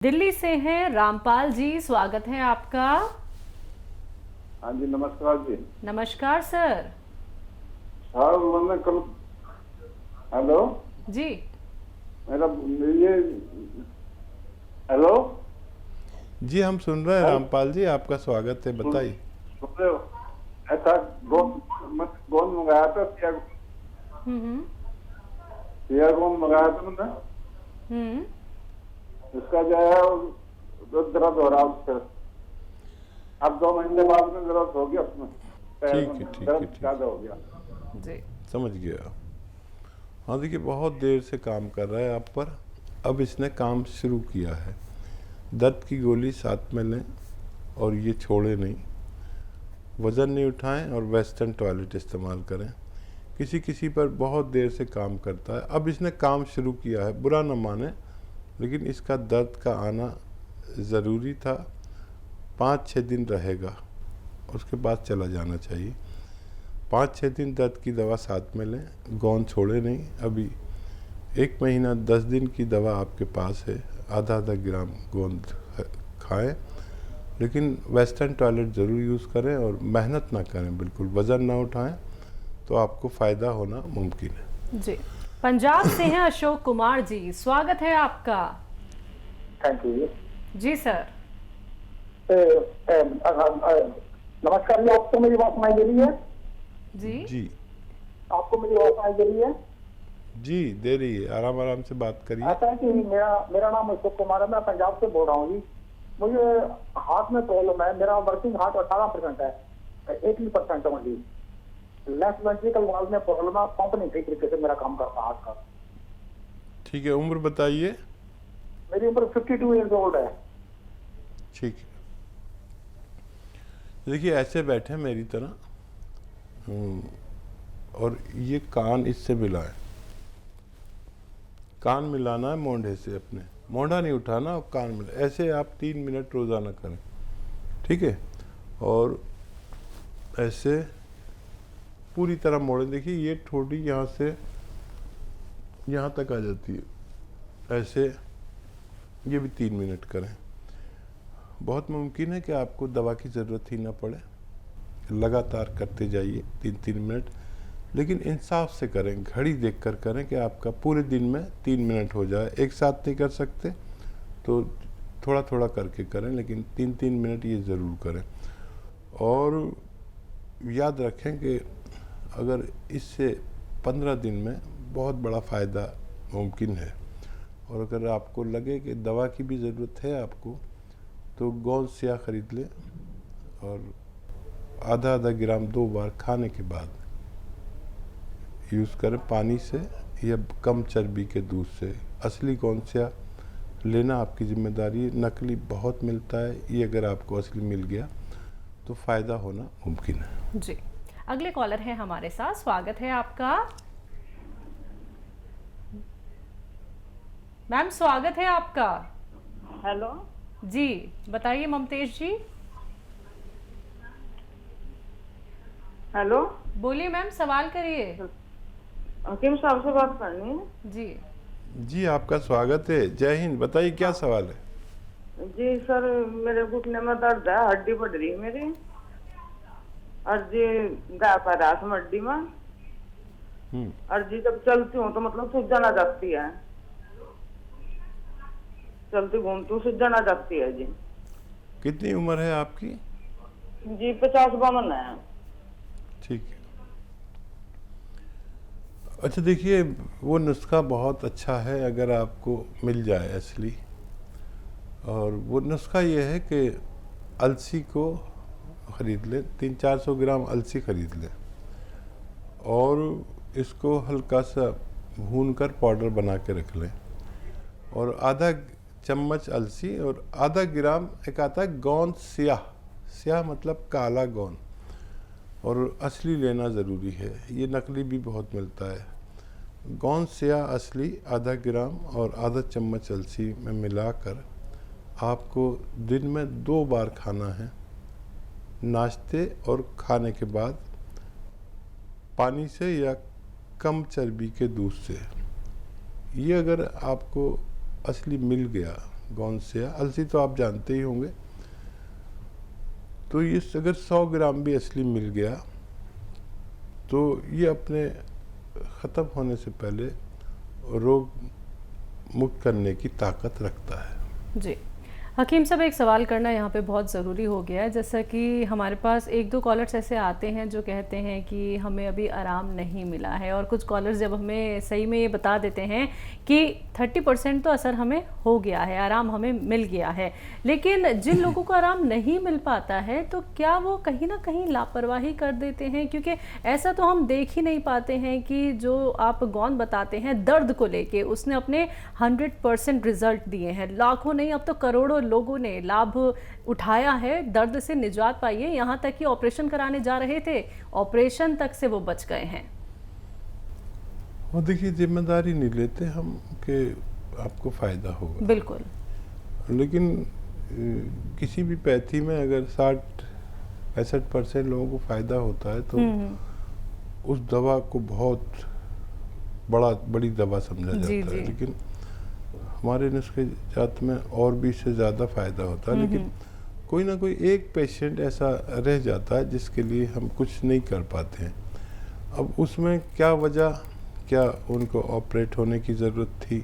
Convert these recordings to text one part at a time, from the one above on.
दिल्ली से हैं रामपाल जी, स्वागत है आपका। हाँ जी, नमस्कार जी। नमस्कार सर। सर मैंने कल, हेलो, जी मेरा ये, हेलो, जी हम सुन रहे हैं हेलो, रामपाल जी, आपका स्वागत है, सुन बताइए। सुन रहे हो? ऐसा गोंद मंगाया था, हम्म सिया गोंद मंगाया था मैंने। हम्म इसका जो है दर्द हो रहा है उससे। अब 2 महीने बाद में दर्द हो गया उसमें, पैर ठीक में है, ठीक है, दर्द ठीक ज्यादा है, हो गया। जी। समझ गया। हाँ देखिए, बहुत देर से काम कर रहा है आप पर, अब इसने काम शुरू किया है। दर्द की गोली साथ में लें और ये छोड़े नहीं। वज़न नहीं उठाएं और वेस्टर्न टॉयलेट इस्तेमाल करें। किसी किसी पर बहुत देर से काम करता है, अब इसने काम शुरू किया है, बुरा न माने, लेकिन इसका दर्द का आना ज़रूरी था। 5-6 दिन रहेगा, उसके बाद चला जाना चाहिए। 5-6 दिन दर्द की दवा साथ में लें, गोंद छोड़े नहीं। अभी 1 महीना 10 दिन की दवा आपके पास है, आधा आधा ग्राम गोंद खाएं, लेकिन वेस्टर्न टॉयलेट ज़रूर यूज़ करें और मेहनत ना करें, बिल्कुल वज़न ना उठाएं, तो आपको फ़ायदा होना मुमकिन है। जी, पंजाब से हैं अशोक कुमार जी, स्वागत है आपका। Thank you. जी सर। नमस्कार जी, आपको मेरी बात सुनाई दे रही है? जी जी आपको मेरी बात सुनाई दे रही है? जी दे रही है, आराम आराम से बात करिए। ऐसा है कि मेरा मेरा नाम अशोक कुमार है, मैं पंजाब से बोल रहा हूँ जी। मुझे हार्ट में प्रॉब्लम है, मेरा वर्किंग हार्ट 18% है, 80% ओनली। लेफ्ट वेंट्रिकल वाल्व में प्रॉब्लम है, पंप नहीं सही तरीके से मेरा काम करता हार्ट का। ठीक है, उम्र बताइए। मेरी उम्र 52 ईयर्स ओल्ड है। ठीक है, देखिए ऐसे बैठे मेरी तरह, और ये कान इससे मिलाएं। कान मिलाना है मोंढे से, अपने मोंढा नहीं उठाना और कान मिला, ऐसे आप 3 मिनट रोज़ाना करें, ठीक है। और ऐसे पूरी तरह मोड़ें। देखिए ये ठोड़ी यहाँ से यहाँ तक आ जाती है, ऐसे ये भी 3 मिनट करें। बहुत मुमकिन है कि आपको दवा की ज़रूरत ही ना पड़े, लगातार करते जाइए 3-3 मिनट, लेकिन इंसाफ से करें, घड़ी देखकर करें कि आपका पूरे दिन में 3 मिनट हो जाए। एक साथ नहीं कर सकते तो थोड़ा थोड़ा करके करें, लेकिन 3-3 मिनट ये ज़रूर करें। और याद रखें कि अगर इससे 15 दिन में बहुत बड़ा फ़ायदा मुमकिन है, और अगर आपको लगे कि दवा की भी ज़रूरत है आपको, तो गोंद स्याह ख़रीद लें और आधा आधा ग्राम 2 बार खाने के बाद यूज़ करें, पानी से या कम चर्बी के दूध से। असली गोंद स्याह लेना आपकी जिम्मेदारी है, नकली बहुत मिलता है, ये अगर आपको असली मिल गया तो फ़ायदा होना मुमकिन है। जी, अगले कॉलर है हमारे साथ, स्वागत है आपका। मैम स्वागत है आपका। हेलो जी बताइए ममतेश जी। हेलो, बोलिए मैम, सवाल करिए। किम साहब से बात करनी है? जी जी आपका स्वागत है, जय हिंद। बताइए क्या सवाल है। जी सर, मेरे घुटने में दर्द है, हड्डी बढ़ रही है मेरी, और जी गैप है रात में हड्डी में, और जी जब चलती हूँ तो मतलब सूजन आ जाती है, चलती घूमती हूँ सूजन आ जाती है जी। कितनी उम्र है आपकी। जी 50-52 है। ठीक है, अच्छा देखिए, वो नुस्खा बहुत अच्छा है अगर आपको मिल जाए असली। और वो नुस्खा ये है कि अलसी को ख़रीद लें, 300-400 ग्राम अलसी ख़रीद लें, और इसको हल्का सा भून कर पाउडर बना के रख लें, और आधा चम्मच अलसी और आधा ग्राम एक आता है गोंद स्याह। स्याह मतलब काला गोंद, और असली लेना ज़रूरी है, ये नकली भी बहुत मिलता है। गोंद स्याह असली आधा ग्राम और आधा चम्मच अलसी में मिलाकर आपको दिन में 2 बार खाना है, नाश्ते और खाने के बाद, पानी से या कम चर्बी के दूध से। ये अगर आपको असली मिल गया गौनसिया, अलसी तो आप जानते ही होंगे। तो ये अगर 100 ग्राम भी असली मिल गया तो ये अपने ख़त्म होने से पहले रोग मुक्त करने की ताकत रखता है। जी हकीम साहब, एक सवाल करना यहाँ पे बहुत ज़रूरी हो गया है। जैसा कि हमारे पास एक दो कॉलर्स ऐसे आते हैं जो कहते हैं कि हमें अभी आराम नहीं मिला है, और कुछ कॉलर्स जब हमें सही में ये बता देते हैं कि 30% तो असर हमें हो गया है, आराम हमें मिल गया है। लेकिन जिन लोगों को आराम नहीं मिल पाता है तो क्या वो कहीं ना कहीं लापरवाही कर देते हैं? क्योंकि ऐसा तो हम देख ही नहीं पाते हैं कि जो आप गौन बताते हैं दर्द को लेके उसने अपने 100% रिजल्ट दिए हैं। लाखों नहीं, अब तो करोड़ों लोगों ने लाभ उठाया है, दर्द से निजात पाई है। यहाँ तक कि ऑपरेशन कराने जा रहे थे, ऑपरेशन तक से वो बच गए हैं। और देखिए, जिम्मेदारी नहीं लेते हम कि आपको फ़ायदा होगा, बिल्कुल। लेकिन किसी भी पैथी में अगर 60-65% लोगों को फ़ायदा होता है तो उस दवा को बहुत बड़ी दवा समझा जाता है। लेकिन हमारे नुस्खे जात में और भी इससे ज़्यादा फ़ायदा होता है। लेकिन कोई ना कोई एक पेशेंट ऐसा रह जाता है जिसके लिए हम कुछ नहीं कर पाते हैं। अब उसमें क्या वजह, क्या उनको ऑपरेट होने की ज़रूरत थी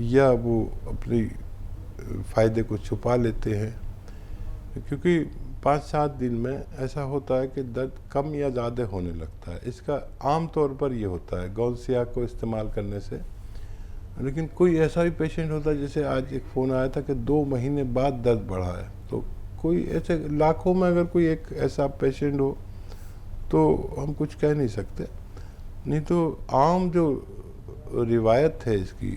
या वो अपनी फ़ायदे को छुपा लेते हैं? क्योंकि 5-7 दिन में ऐसा होता है कि दर्द कम या ज़्यादा होने लगता है। इसका आम तौर पर ये होता है गौनसिया को इस्तेमाल करने से। लेकिन कोई ऐसा भी पेशेंट होता है, जैसे आज एक फ़ोन आया था कि 2 महीने बाद दर्द बढ़ा है। तो कोई ऐसे लाखों में अगर कोई एक ऐसा पेशेंट हो तो हम कुछ कह नहीं सकते। नहीं तो आम जो रिवायत है इसकी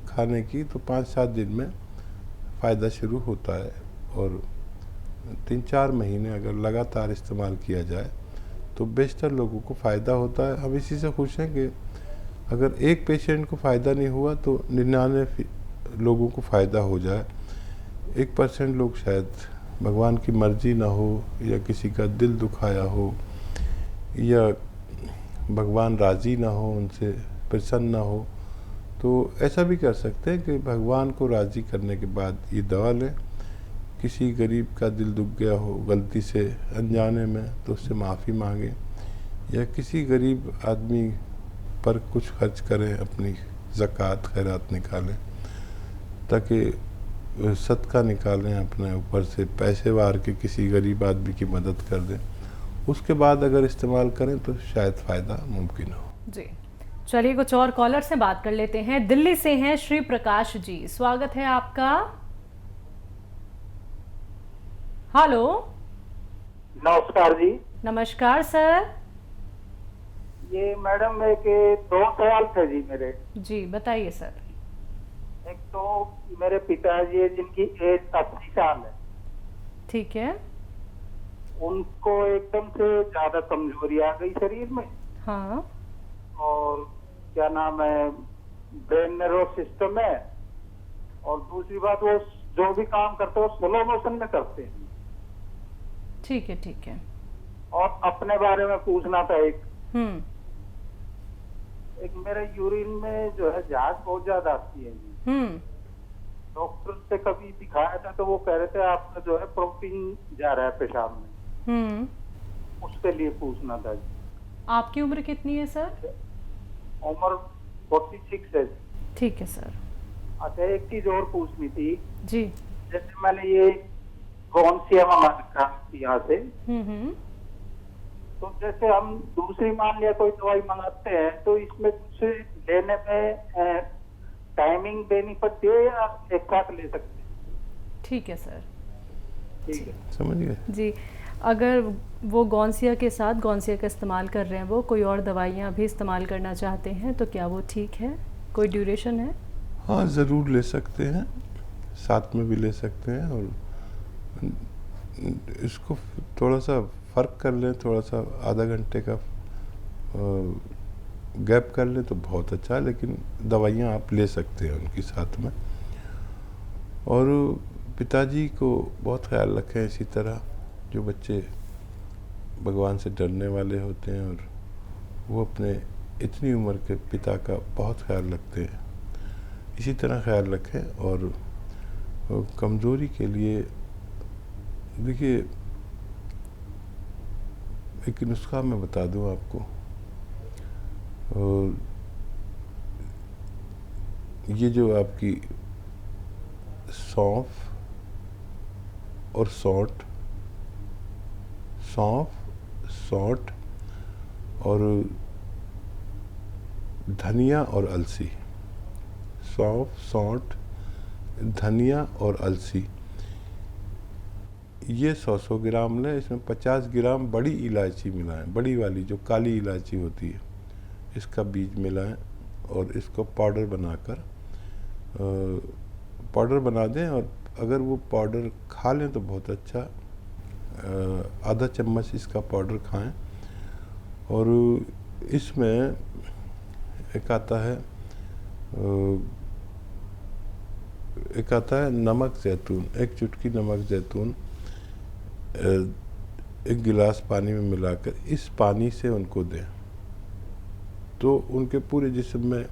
खाने की, तो 5-7 दिन में फ़ायदा शुरू होता है और 3-4 महीने अगर लगातार इस्तेमाल किया जाए तो बेशतर लोगों को फ़ायदा होता है। हम इसी से खुश हैं कि अगर एक पेशेंट को फ़ायदा नहीं हुआ तो 99 लोगों को फ़ायदा हो जाए। 1% लोग शायद भगवान की मर्ज़ी ना हो या किसी का दिल दुखाया हो या भगवान राज़ी ना हो, उनसे प्रसन्न ना हो, तो ऐसा भी कर सकते हैं कि भगवान को राज़ी करने के बाद ये दवा लें। किसी गरीब का दिल दुख गया हो गलती से अनजाने में तो उससे माफ़ी मांगें, या किसी गरीब आदमी पर कुछ खर्च करें, अपनी ज़कात खैरात निकालें, ताकि सदका निकालें अपने ऊपर से, पैसे वार के किसी गरीब आदमी की मदद कर दें। उसके बाद अगर इस्तेमाल करें तो शायद फ़ायदा मुमकिन हो। जी चलिए, कुछ और कॉलर से बात कर लेते हैं। दिल्ली से हैं श्री प्रकाश जी, स्वागत है आपका। हेलो। नमस्कार जी। नमस्कार सर। ये मैडम एक 2 सवाल थे जी मेरे। जी बताइए सर। एक तो मेरे पिताजी है जिनकी एज 80 साल है। ठीक है। उनको एकदम से ज्यादा कमजोरी आ गई शरीर में। हाँ। और क्या नाम है, ब्रेन नर्व सिस्टम है। और दूसरी बात, वो जो भी काम करते हैं वो स्लो मोशन में करते हैं। ठीक है ठीक है। और अपने बारे में पूछना था एक मेरे यूरिन में जो है झाग बहुत ज्यादा आती है। डॉक्टर से कभी दिखाया था तो वो कह रहे थे आपका जो है प्रोटीन जा रहा है पेशाब में। उसके लिए पूछना था जी। आपकी उम्र कितनी है सर? उम्र 46 है। ठीक है सर। अच्छा, एक चीज और पूछनी थी जी। जैसे मैंने ये गौनसिया मंगा रखा यहाँ से, तो जैसे हम दूसरी मान लिया कोई दवाई मंगाते हैं तो इसमें कुछ लेने में टाइमिंग देनी पड़ती है या एक साथ ले सकते हैं? ठीक है सर। ठीक है, समझ गए जी। अगर वो गौनसिया के साथ गौनसिया का इस्तेमाल कर रहे हैं, वो कोई और दवाइयाँ भी इस्तेमाल करना चाहते हैं तो क्या वो ठीक है? कोई ड्यूरेशन है? हाँ, ज़रूर ले सकते हैं, साथ में भी ले सकते हैं। और इसको थोड़ा सा फ़र्क कर लें, थोड़ा सा आधा घंटे का गैप कर लें तो बहुत अच्छा है। लेकिन दवाइयाँ आप ले सकते हैं उनके साथ में। और पिताजी को बहुत ख्याल रखें। इसी तरह जो बच्चे भगवान से डरने वाले होते हैं और वो अपने इतनी उम्र के पिता का बहुत ख्याल रखते हैं, इसी तरह ख्याल रखें। और और कमज़ोरी के लिए देखिए एक नुस्खा मैं बता दूं आपको। और ये जो आपकी सौंफ और सौंठ और धनिया और अलसी, सौंफ, सौंठ, धनिया और अलसी, ये 100 ग्राम लें। इसमें 50 ग्राम बड़ी इलायची मिलाएं, बड़ी वाली जो काली इलायची होती है, इसका बीज मिलाएं और इसको पाउडर बना दें। और अगर वो पाउडर खा लें तो बहुत अच्छा, आधा चम्मच इसका पाउडर खाएं। और इसमें एक आता है नमक ज़ैतून, एक चुटकी नमक ज़ैतून 1 गिलास पानी में मिलाकर इस पानी से उनको दें, तो उनके पूरे जिस्म में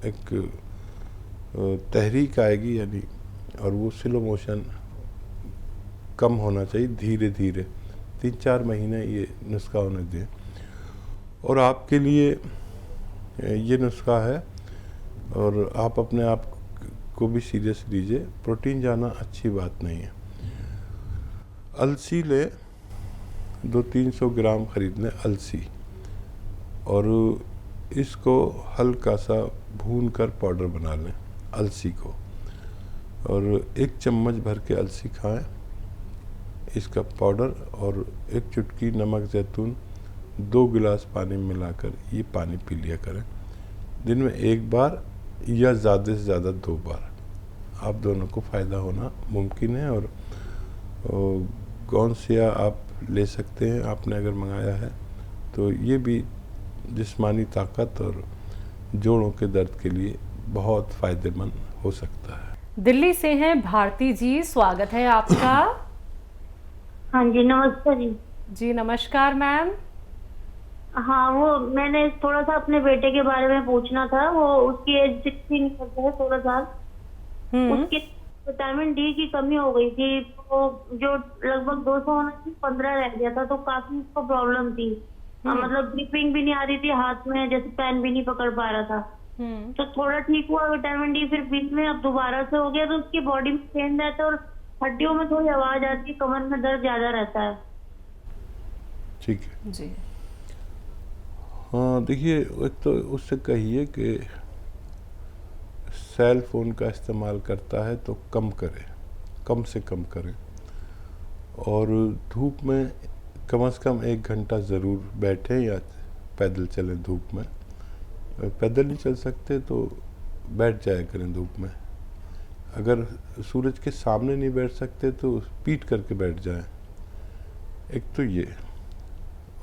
एक तहरीक आएगी, यानी और वो स्लो मोशन कम होना चाहिए, धीरे धीरे 3-4 महीने ये नुस्खा उन्हें दें। और आपके लिए ये नुस्खा है और आप अपने आप को भी सीरियस लीजिए, प्रोटीन जाना अच्छी बात नहीं है। अलसी ले 200-300 ग्राम खरीद लें अलसी, और इसको हल्का सा भून कर पाउडर बना लें अलसी को, और 1 चम्मच भर के अलसी खाएं इसका पाउडर, और 1 चुटकी नमक ज़ैतून 2 गिलास पानी में मिलाकर ये पानी पी लिया करें। दिन में 1 बार या ज़्यादा से ज़्यादा 2 बार, आप दोनों को फ़ायदा होना मुमकिन है। और गौनसिया आप ले सकते हैं, आपने अगर मंगाया है तो ये भी जिस्मानी ताकत और जोड़ों के दर्द के लिए बहुत फ़ायदेमंद हो सकता है। दिल्ली से हैं भारती जी, स्वागत है आपका। हाँ जी, नमस्ते जी। जी नमस्कार मैम। हाँ, वो मैंने थोड़ा सा अपने बेटे के बारे में पूछना था। वो उसकी एज 16 ईयर्स है, 16 साल। उसके विटामिन डी की कमी हो गई थी, तो जो लगभग 200 होना थी 15 रह गया था, तो काफी उसको प्रॉब्लम थी। मतलब ग्रिपिंग भी नहीं आ रही थी हाथ में, जैसे पेन भी नहीं पकड़ पा रहा था। तो थोड़ा ठीक हुआ विटामिन डी, फिर बीच में अब दोबारा से हो गया। तो उसकी बॉडी में पेन रहता है और हड्डियों में थोड़ी आवाज आती है, कमर में दर्द ज्यादा रहता है। ठीक है जी। हाँ देखिए, एक तो उससे कहिए कि सेल फोन का इस्तेमाल करता है तो कम करे, कम से कम करें। और धूप में कम से कम 1 घंटा ज़रूर बैठें या पैदल चलें धूप में। पैदल नहीं चल सकते तो बैठ जाया करें धूप में। अगर सूरज के सामने नहीं बैठ सकते तो पीट करके बैठ जाएं। एक तो ये,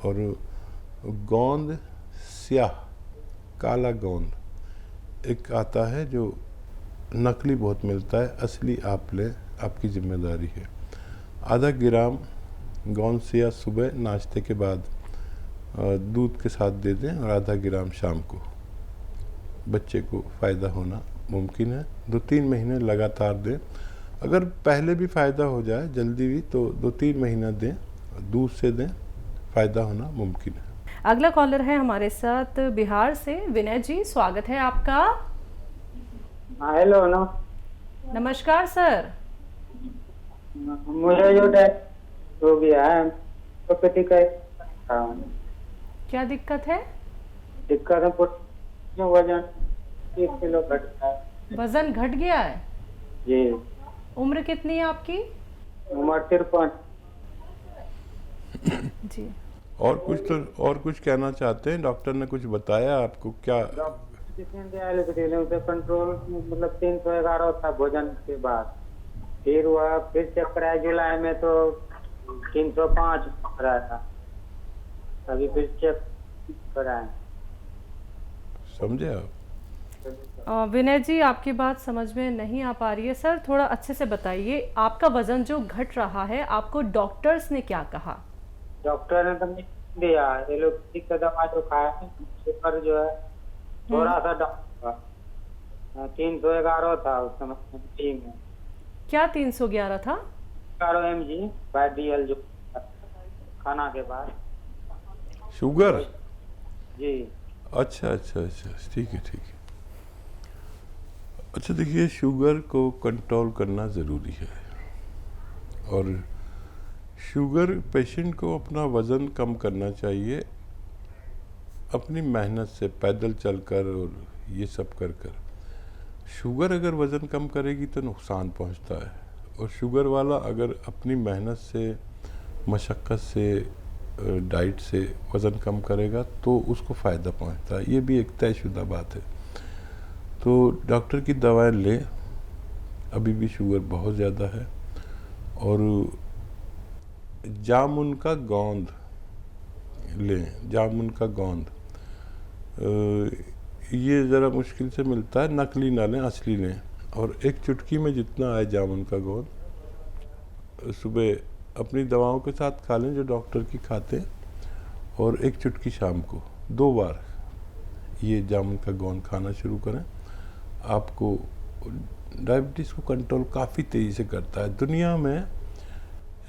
और गोंद स्याह, काला गोंद एक आता है जो नकली बहुत मिलता है, असली आप लें, आपकी जिम्मेदारी है। आधा ग्राम गोंद स्याह सुबह नाश्ते के बाद दूध के साथ दे दें, और आधा ग्राम शाम को। बच्चे को फ़ायदा होना मुमकिन है। 2-3 महीने लगातार दें। अगर पहले भी फ़ायदा हो जाए जल्दी भी, तो 2-3 महीना दें, दूध से दें, फ़ायदा होना मुमकिन है। अगला कॉलर है हमारे साथ बिहार से, विनय जी, स्वागत है आपका। हेलो। नमस्कार सर। मुझे जो हो गया है तो क्या दिक्कत है? दिक्कत है, वजन 1 किलो घट गया है। वजन घट गया है जी। उम्र कितनी है आपकी? उम्र 53 जी। और कुछ कहना चाहते हैं? डॉक्टर ने कुछ बताया आपको क्या? उसे कंट्रोल मतलब 311 था भोजन के बाद, फिर हुआ, फिर चेक कराया जुलाई में तो 305 कराया था, अभी फिर चेक कराए। समझे आप? विनय जी, आपकी बात समझ में नहीं आ पा रही है सर, थोड़ा अच्छे से बताइए। आपका वजन जो घट रहा है, आपको डॉक्टर्स ने क्या कहा? डॉक्टर ने तो दिया एलोपैथिक का दवा जो खाया है, पर जो है थोड़ा सा 311 था उस समय टी में। क्या 311 था? 11 mg/dl जो खाना के बाद। शुगर? जी। अच्छा अच्छा अच्छा, ठीक है ठीक है। अच्छा देखिए, शुगर को कंट्रोल करना ज़रूरी है, और शुगर पेशेंट को अपना वज़न कम करना चाहिए अपनी मेहनत से, पैदल चलकर और ये सब कर कर। शुगर अगर वज़न कम करेगी तो नुकसान पहुंचता है, और शुगर वाला अगर अपनी मेहनत से, मशक्क़त से, डाइट से वज़न कम करेगा तो उसको फ़ायदा पहुंचता है। ये भी एक तयशुदा बात है। तो डॉक्टर की दवाएं लें, अभी भी शुगर बहुत ज़्यादा है। और जामुन का गोंद लें, जामुन का गोंद, ये ज़रा मुश्किल से मिलता है, नकली ना लें, असली लें। और एक चुटकी में जितना आए जामुन का गोंद सुबह अपनी दवाओं के साथ खा लें जो डॉक्टर की खाते हैं, और एक चुटकी शाम को, 2 बार ये जामुन का गोंद खाना शुरू करें। आपको डायबिटीज़ को कंट्रोल काफ़ी तेज़ी से करता है। दुनिया में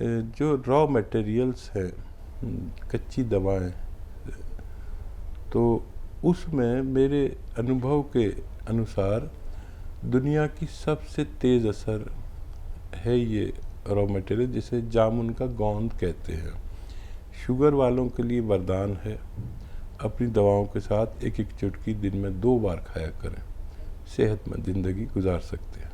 जो रॉ मटेरियल्स हैं, कच्ची दवाएं, तो उसमें मेरे अनुभव के अनुसार दुनिया की सबसे तेज़ असर है ये रॉ मटेरियल, जिसे जामुन का गोंद कहते हैं। शुगर वालों के लिए वरदान है। अपनी दवाओं के साथ एक एक चुटकी दिन में 2 बार खाया करें, सेहतमंद ज़िंदगी गुजार सकते हैं।